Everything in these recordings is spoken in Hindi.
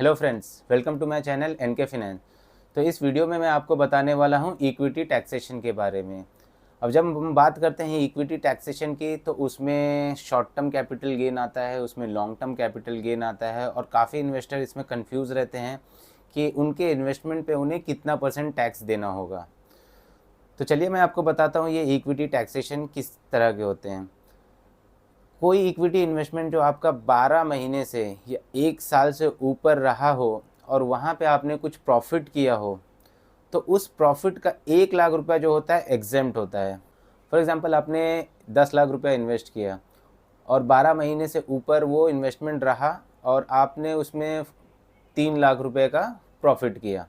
Hello friends, welcome to my channel NK finance. तो इस वीडियो में मैं आपको बताने वाला हूं इक्विटी टैक्सेशन के बारे में। अब जब हम बात करते हैं इक्विटी टैक्सेशन की तो उसमें शॉर्ट टर्म कैपिटल गेन आता है, उसमें लॉन्ग टर्म कैपिटल गेन आता है और काफ़ी इन्वेस्टर इसमें कंफ्यूज रहते हैं कि उनके इन्वेस्टमेंट पे उन्हें कितना % टैक्स देना होगा। तो चलिए मैं आपको बताता हूँ ये इक्विटी टैक्सेशन किस तरह के होते हैं। कोई इक्विटी इन्वेस्टमेंट जो आपका 12 महीने से या 1 साल से ऊपर रहा हो और वहाँ पे आपने कुछ प्रॉफिट किया हो, तो उस प्रॉफिट का 1 लाख रुपया जो होता है एग्जेम्प्ट होता है। फॉर एग्जांपल आपने 10 लाख रुपया इन्वेस्ट किया और 12 महीने से ऊपर वो इन्वेस्टमेंट रहा और आपने उसमें 3 लाख रुपए का प्रॉफिट किया,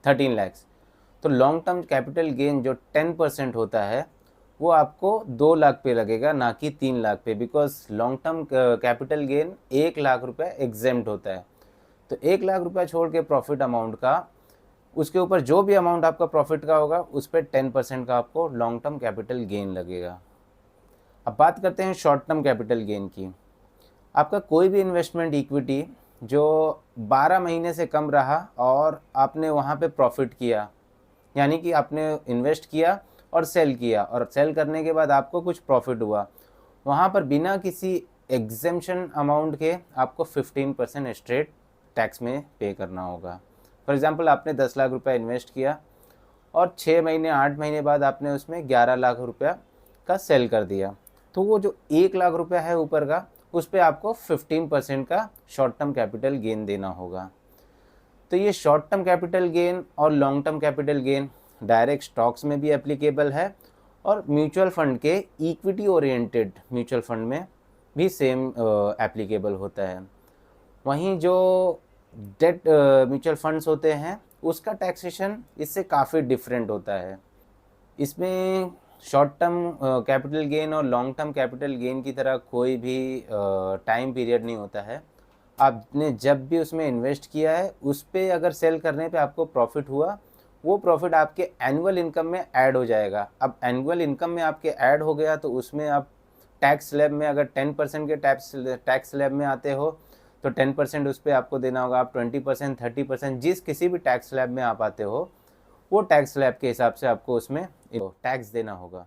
13 लैक्स। तो लॉन्ग टर्म कैपिटल गेन जो 10% होता है वो आपको 2 लाख पे लगेगा, ना कि 3 लाख पे, because long term capital gain 1 lakh रुपए एग्जेम्प्ट होता है। तो 1 लाख रुपया छोड़ के प्रॉफिट अमाउंट का, उसके ऊपर जो भी अमाउंट आपका प्रॉफिट का होगा उस पर 10% का आपको लॉन्ग टर्म कैपिटल गेन लगेगा। अब बात करते हैं शॉर्ट टर्म कैपिटल गेन की। आपका कोई भी इन्वेस्टमेंट इक्विटी जो 12 महीने से कम रहा और आपने वहाँ पे प्रॉफिट किया, यानी कि आपने इन्वेस्ट किया और सेल किया और सेल करने के बाद आपको कुछ प्रॉफिट हुआ, वहाँ पर बिना किसी एग्जेम्पशन अमाउंट के आपको 15% स्ट्रेट टैक्स में पे करना होगा। फॉर एग्जांपल आपने 10 लाख रुपया इन्वेस्ट किया और 6 महीने 8 महीने बाद आपने उसमें 11 लाख रुपया का सेल कर दिया, तो वो जो 1 लाख रुपया है ऊपर का, उस पर आपको 15% का शॉर्ट टर्म कैपिटल गेन देना होगा। तो ये शॉर्ट टर्म कैपिटल गेन और long term capital gain direct stocks में भी एप्लीकेबल है और म्यूचुअल फंड के इक्विटी ओरिएंटेड म्यूचुअल फंड में भी सेम एप्लीकेबल होता है। वहीं जो डेट म्यूचुअल फंड्स होते हैं उसका टैक्सेशन इससे काफ़ी डिफरेंट होता है। इसमें शॉर्ट टर्म कैपिटल गेन और लॉन्ग टर्म कैपिटल गेन की तरह कोई भी टाइम पीरियड नहीं होता है। आपने जब भी उसमें इन्वेस्ट किया है उस पर अगर सेल करने पे आपको प्रॉफिट हुआ, वो प्रॉफिट आपके एनुअल इनकम में ऐड हो जाएगा। अब एनुअल इनकम में आपके ऐड हो गया तो उसमें आप टैक्स स्लैब में अगर 10% के टैक्स स्लैब में आते हो तो 10% उस पर आपको देना होगा। आप 20%, 30%, जिस किसी भी टैक्स स्लैब में आप आते हो वो टैक्स स्लैब के हिसाब से आपको उसमें टैक्स देना होगा।